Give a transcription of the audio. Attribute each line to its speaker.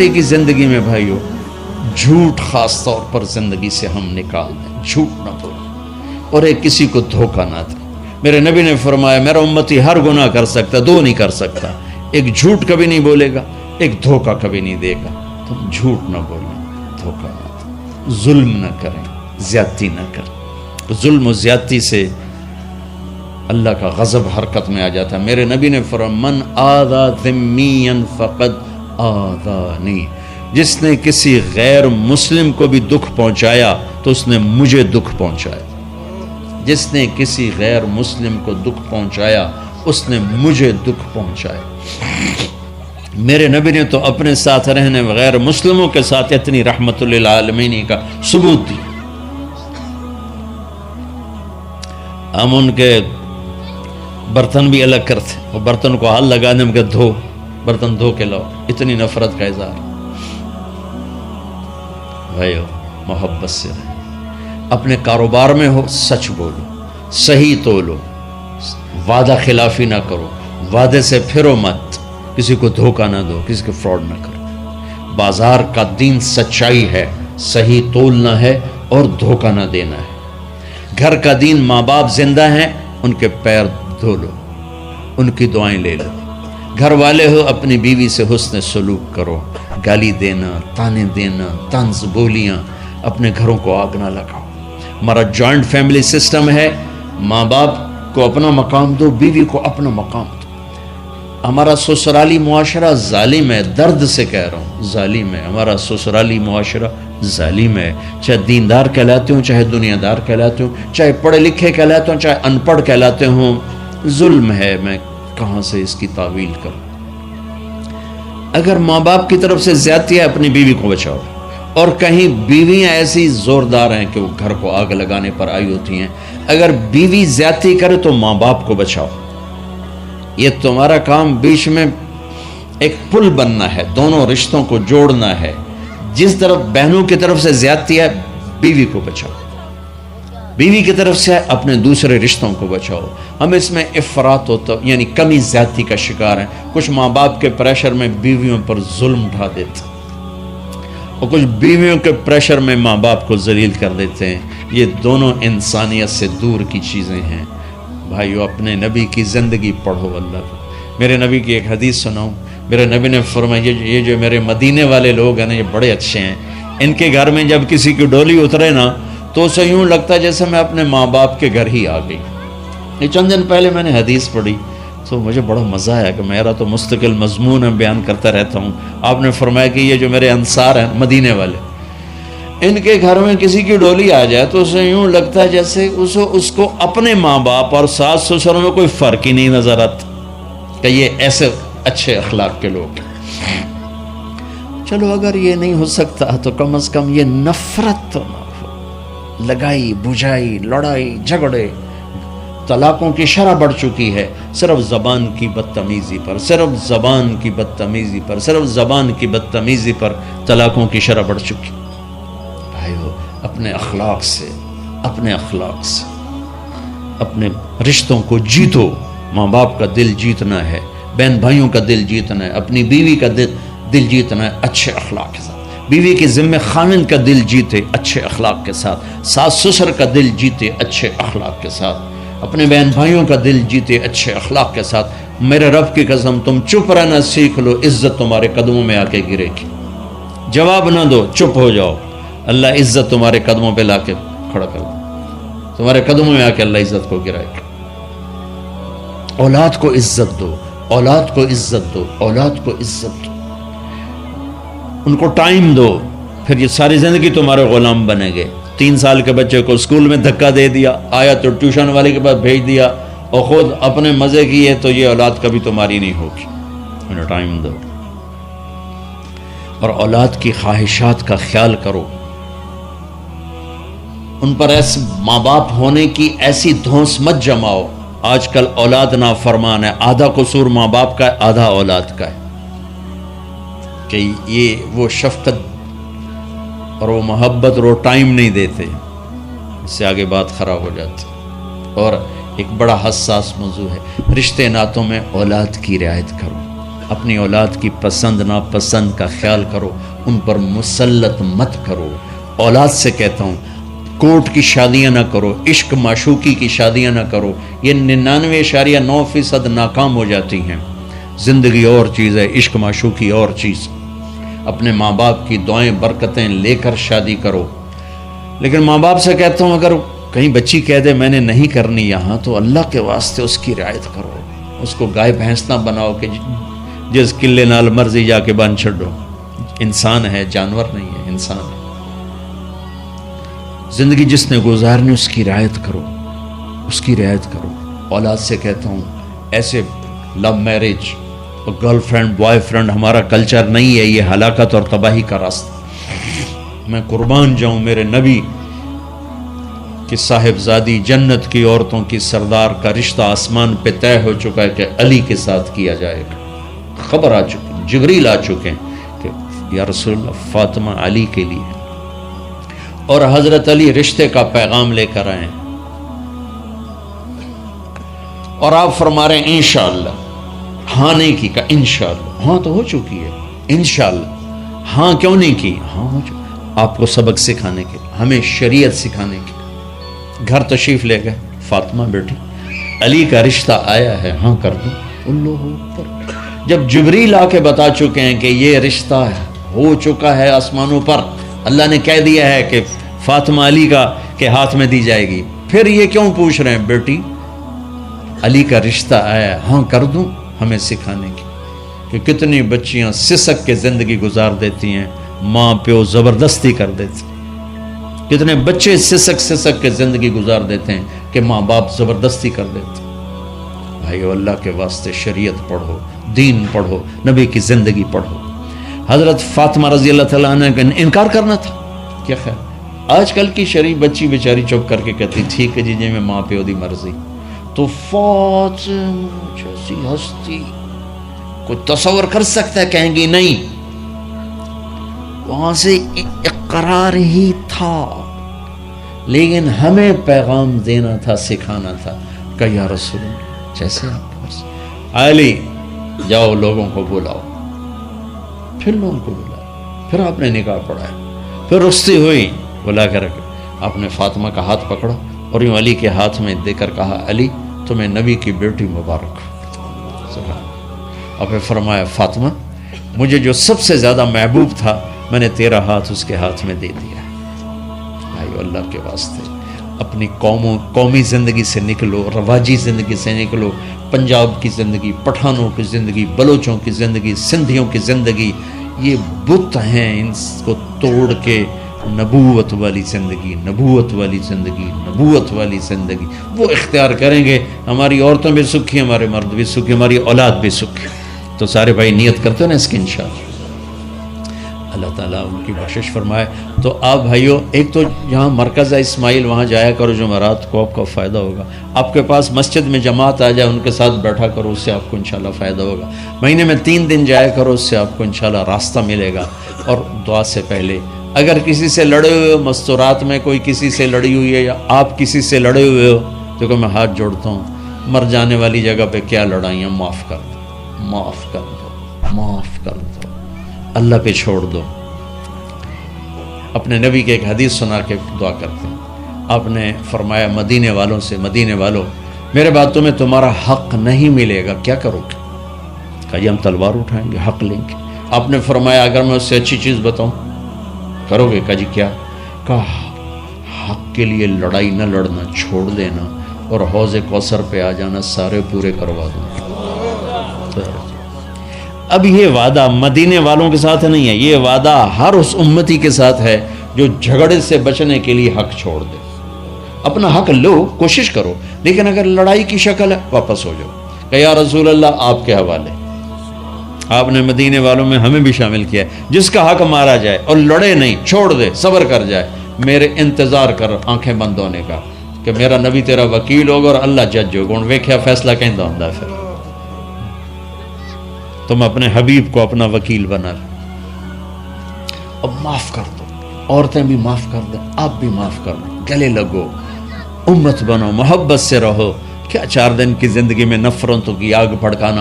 Speaker 1: بیٹے کی زندگی میں بھائیو جھوٹ خاص طور پر زندگی سے ہم نکال دیں، جھوٹ نہ بولیں اور ایک کسی کو دھوکہ نہ دیں۔ میرے نبی نے فرمایا میرا امتی ہر گناہ کر سکتا، دو نہیں کر سکتا، ایک جھوٹ کبھی نہیں بولے گا، ایک دھوکہ کبھی نہیں دے گا۔ تم جھوٹ نہ بولیں، دھوکہ نہ دیں، ظلم نہ کریں، زیادتی نہ کریں۔ ظلم و زیادتی سے اللہ کا غضب حرکت میں آ جاتا ہے۔ میرے نبی نے فرمایا من آذا ذمیا فقد آذانی، جس نے کسی غیر مسلم کو بھی دکھ پہنچایا تو اس نے مجھے دکھ پہنچایا، جس نے کسی غیر مسلم کو دکھ پہنچایا اس نے مجھے دکھ پہنچایا۔ میرے نبی نے تو اپنے ساتھ رہنے غیر مسلموں کے ساتھ اتنی رحمت للعالمین کا ثبوت دی۔ ہم ان کے برتن بھی الگ کرتے، وہ برتن کو ہاتھ لگانے میں کہ دھو، برتن دھو کے لاؤ، اتنی نفرت کا اظہار۔ بھائیو محبت سے رہیں، اپنے کاروبار میں ہو سچ بولو، صحیح تولو، وعدہ خلافی نہ کرو، وعدے سے پھرو مت، کسی کو دھوکہ نہ دو، کسی کو فراڈ نہ کرو۔ بازار کا دین سچائی ہے، صحیح تولنا ہے اور دھوکہ نہ دینا ہے۔ گھر کا دین ماں باپ زندہ ہیں، ان کے پیر دھو لو، ان کی دعائیں لے لو۔ گھر والے ہو اپنی بیوی سے حسن سلوک کرو، گالی دینا، تانے دینا، طنز بولیاں، اپنے گھروں کو آگ نہ لگاؤ۔ ہمارا جوائنٹ فیملی سسٹم ہے، ماں باپ کو اپنا مقام دو، بیوی کو اپنا مقام دو۔ ہمارا سسرالی معاشرہ ظالم ہے، درد سے کہہ رہا ہوں ظالم ہے، ہمارا سسرالی معاشرہ ظالم ہے، چاہے دیندار کہلاتے ہوں، چاہے دنیا دار کہلاتے ہوں، چاہے پڑھے لکھے کہلاتے ہوں، چاہے ان پڑھ کہلاتے ہوں، ظلم ہے۔ میں کہاں سے اس کی تعویل کروں؟ اگر ماں باپ کی طرف سے زیادتی ہے اپنی بیوی کو بچاؤ، اور کہیں بیویاں ایسی زوردار ہیں کہ وہ گھر کو آگ لگانے پر آئی ہوتی ہیں، اگر بیوی زیادتی کرے تو ماں باپ کو بچاؤ۔ یہ تمہارا کام بیچ میں ایک پل بننا ہے، دونوں رشتوں کو جوڑنا ہے۔ جس طرف بہنوں کی طرف سے زیادتی ہے بیوی کو بچاؤ، بیوی کی طرف سے اپنے دوسرے رشتوں کو بچاؤ۔ ہم اس میں افراط ہوتا یعنی کمی زیادتی کا شکار ہیں۔ کچھ ماں باپ کے پریشر میں بیویوں پر ظلم ڈھا دیتے اور کچھ بیویوں کے پریشر میں ماں باپ کو ذلیل کر دیتے ہیں۔ یہ دونوں انسانیت سے دور کی چیزیں ہیں۔ بھائیو اپنے نبی کی زندگی پڑھو اللہ کو۔ میرے نبی کی ایک حدیث سناؤں، میرے نبی نے فرمایا یہ جو میرے مدینے والے لوگ ہیں نا یہ بڑے اچھے ہیں، ان کے گھر میں جب کسی کی ڈولی اترے نا تو اسے یوں لگتا ہے جیسے میں اپنے ماں باپ کے گھر ہی آ گئی۔ یہ چند دن پہلے میں نے حدیث پڑھی تو مجھے بڑا مزہ آیا کہ میرا تو مستقل مضمون ہے، بیان کرتا رہتا ہوں۔ آپ نے فرمایا کہ یہ جو میرے انصار ہیں مدینے والے، ان کے گھر میں کسی کی ڈولی آ جائے تو اسے یوں لگتا ہے جیسے اس کو اپنے ماں باپ اور ساس سسروں میں کوئی فرق ہی نہیں نظر آتا کہ یہ ایسے اچھے اخلاق کے لوگ ہیں۔ چلو اگر یہ نہیں ہو سکتا تو کم از کم یہ نفرت تو نہ ہو، لگائی بجھائی، لڑائی جھگڑے، طلاقوں کی شرح بڑھ چکی ہے صرف زبان کی بدتمیزی پر، صرف زبان کی بدتمیزی پر، صرف زبان کی بدتمیزی پر طلاقوں کی شرح بڑھ چکی۔ بھائیو اپنے اخلاق سے اپنے رشتوں کو جیتو۔ ماں باپ کا دل جیتنا ہے، بہن بھائیوں کا دل جیتنا ہے، اپنی بیوی کا دل جیتنا ہے اچھے اخلاق کے ساتھ۔ بیوی کے ذمہ خاوند کا دل جیتے اچھے اخلاق کے ساتھ، ساس سسر کا دل جیتے اچھے اخلاق کے ساتھ، اپنے بہن بھائیوں کا دل جیتے اچھے اخلاق کے ساتھ۔ میرے رب کی قسم تم چپ رہنا سیکھ لو، عزت تمہارے قدموں میں آ کے گرے گی۔ جواب نہ دو، چپ ہو جاؤ، اللہ عزت تمہارے قدموں پہ لا کے کھڑا کر دو، تمہارے قدموں میں آ کے اللہ عزت کو گرائے گا۔ اولاد کو عزت دو، اولاد کو عزت دو، اولاد کو عزت دو، ان کو ٹائم دو، پھر یہ ساری زندگی تمہارے غلام بنے گے۔ 3 سال کے بچے کو اسکول میں دھکا دے دیا، آیا تو ٹیوشن والے کے پاس بھیج دیا اور خود اپنے مزے کیے، تو یہ اولاد کبھی تمہاری نہیں ہوگی۔ انہیں ٹائم دو اور اولاد کی خواہشات کا خیال کرو، ان پر ایسے ماں باپ ہونے کی ایسی دھونس مت جماؤ۔ آج کل اولاد نافرمان ہے، آدھا قصور ماں باپ کا ہے، آدھا اولاد کا ہے، کہ یہ وہ شفقت اور وہ محبت اور وہ ٹائم نہیں دیتے، اس سے آگے بات خراب ہو جاتی۔ اور ایک بڑا حساس موضوع ہے، رشتے ناتوں میں اولاد کی رعایت کرو، اپنی اولاد کی پسند ناپسند کا خیال کرو، ان پر مسلط مت کرو۔ اولاد سے کہتا ہوں کورٹ کی شادیاں نہ کرو، عشق معشوقی کی شادیاں نہ کرو، یہ 99.9% ناکام ہو جاتی ہیں۔ زندگی اور چیز ہے، عشق معشوقی اور چیز۔ اپنے ماں باپ کی دعائیں برکتیں لے کر شادی کرو۔ لیکن ماں باپ سے کہتا ہوں اگر کہیں بچی کہہ دے میں نے نہیں کرنی یہاں، تو اللہ کے واسطے اس کی رعایت کرو، اس کو گائے بھینس نہ بناؤ کہ جس قلے نال مرضی جا کے بن چھڈو۔ انسان ہے، جانور نہیں ہے، انسان ہے۔ زندگی جس نے گزارنی اس کی رعایت کرو، اس کی رعایت کرو۔ اولاد سے کہتا ہوں ایسے لو میرج اور گرل فرینڈ بوائے فرینڈ ہمارا کلچر نہیں ہے، یہ ہلاکت اور تباہی کا راستہ۔ میں قربان جاؤں میرے نبی کہ صاحبزادی جنت کی عورتوں کی سردار کا رشتہ آسمان پہ طے ہو چکا ہے کہ علی کے ساتھ کیا جائے گا۔ خبر آ چکی، جبریل آ چکے ہیں کہ یا رسول اللہ فاطمہ علی کے لیے، اور حضرت علی رشتے کا پیغام لے کر آئے، اور آپ فرما رہے ہیں انشاءاللہ۔ ہاں نہیں کی، کہا انشاءاللہ۔ ہاں تو ہو چکی ہے، انشاءاللہ۔ ہاں کیوں نہیں کی؟ ہاں ہو چکی۔ آپ کو سبق سکھانے کے، ہمیں شریعت سکھانے کے۔ گھر تشریف لے گئے، فاطمہ بیٹی علی کا رشتہ آیا ہے، ہاں کر دو۔ اللہ اکبر۔ جب جبریل آ کے بتا چکے ہیں کہ یہ رشتہ ہو چکا ہے آسمانوں پر، اللہ نے کہہ دیا ہے کہ فاطمہ علی کا کے ہاتھ میں دی جائے گی، پھر یہ کیوں پوچھ رہے ہیں بیٹی علی کا رشتہ آیا، ہاں کر دوں؟ ہمیں سکھانے کی کہ کتنی بچیاں سسک کے زندگی گزار دیتی ہیں، ماں پیو زبردستی کر دیتے، کتنے بچے سسک کے زندگی گزار دیتے ہیں کہ ماں باپ زبردستی کر دیتے۔ بھائیو اللہ کے واسطے شریعت پڑھو، دین پڑھو، نبی کی زندگی پڑھو۔ حضرت فاطمہ رضی اللہ تعالیٰ عنہ کا انکار کرنا تھا، کیا خیر؟ آج کل کی شریف بچی بیچاری چپ کر کے کہتی ٹھیک ہے جی میں ماں پیو دی مرضی۔ تو فاطمہ جیسی ہستی کوئی تصور کر سکتا ہے؟ کہیں گی نہیں، وہاں سے اقرار ہی تھا، لیکن ہمیں پیغام دینا تھا، سکھانا تھا کہ یا رسول اللہ جیسے آپ علی جاؤ لوگوں کو بلاؤ۔ پھر لوگوں کو بلایا، پھر آپ نے نکاح پڑھایا، پھر رخصتی ہوئی، بلا کر آپ نے فاطمہ کا ہاتھ پکڑا اور یوں علی کے ہاتھ میں دے کر کہا علی تمہیں نبی کی بیٹی مبارک۔ اور پھر فرمایا فاطمہ مجھے جو سب سے زیادہ محبوب تھا میں نے تیرا ہاتھ اس کے ہاتھ میں دے دیا۔ بھائی اللہ کے واسطے اپنی قومی زندگی سے نکلو، رواجی زندگی سے نکلو، پنجاب کی زندگی، پٹھانوں کی زندگی، بلوچوں کی زندگی، سندھیوں کی زندگی، یہ بت ہیں، ان کو توڑ کے نبوت والی زندگی، نبوت والی زندگی، نبوت والی زندگی وہ اختیار کریں گے، ہماری عورتیں بھی سکھی، ہمارے مرد بھی سکھی، ہماری اولاد بھی سکھی۔ تو سارے بھائی نیت کرتے ہیں نا اس کی انشاءاللہ، اللہ تعالیٰ ان کی بخشش فرمائے۔ تو آپ بھائیوں ایک تو جہاں مرکز ہے اسماعیل وہاں جایا کرو، جمعرات کو آپ کا فائدہ ہوگا۔ آپ کے پاس مسجد میں جماعت آ جائے ان کے ساتھ بیٹھا کرو، اس سے آپ کو انشاءاللہ فائدہ ہوگا۔ مہینے میں 3 دن جایا کرو، اس سے آپ کو انشاءاللہ راستہ ملے گا۔ اور دعا سے پہلے اگر کسی سے لڑے ہوئے ہو، مستورات میں کوئی کسی سے لڑی ہوئی ہے یا آپ کسی سے لڑے ہوئے ہو، تو میں ہاتھ جوڑتا ہوں، مر جانے والی جگہ پہ کیا لڑائیاں، معاف کر دو، معاف کر دو، معاف کر دو، اللہ پہ چھوڑ دو۔ اپنے نبی کے ایک حدیث سنا کے دعا کرتے ہیں، آپ نے فرمایا مدینے والوں سے، مدینے والوں میرے بعد تمہیں تمہارا حق نہیں ملے گا، کیا کرو گے؟ کہا جی ہم تلوار اٹھائیں گے، حق لیں گے۔ آپ نے فرمایا اگر میں اس سے اچھی چیز بتاؤں کرو گے؟ کہا جی کیا؟ کہا حق کے لیے لڑائی نہ لڑنا، چھوڑ دینا اور حوض کوثر پہ آ جانا، سارے پورے کروا دوں۔ اب یہ وعدہ مدینے والوں کے ساتھ نہیں ہے، یہ وعدہ ہر اس امتی کے ساتھ ہے جو جھگڑے سے بچنے کے لیے حق چھوڑ دے۔ اپنا حق لو، کوشش کرو، لیکن اگر لڑائی کی شکل ہے واپس ہو جاؤ کہ یا رسول اللہ آپ کے حوالے۔ آپ نے مدینے والوں میں ہمیں بھی شامل کیا ہے، جس کا حق مارا جائے اور لڑے نہیں، چھوڑ دے، صبر کر جائے، میرے انتظار کر آنکھیں بند ہونے کا کہ میرا نبی تیرا وکیل ہوگا اور اللہ جج ہوگا، ان ویکھیا فیصلہ کہندا ہوندا ہے۔ پھر تم اپنے حبیب کو اپنا وکیل بنا لو۔ اب معاف کر دو، عورتیں بھی معاف کر دیں، آپ بھی معاف کر دو، گلے لگو، امت بنو، محبت سے رہو۔ کیا 4 دن کی زندگی میں نفرتوں کی آگ بھڑکانا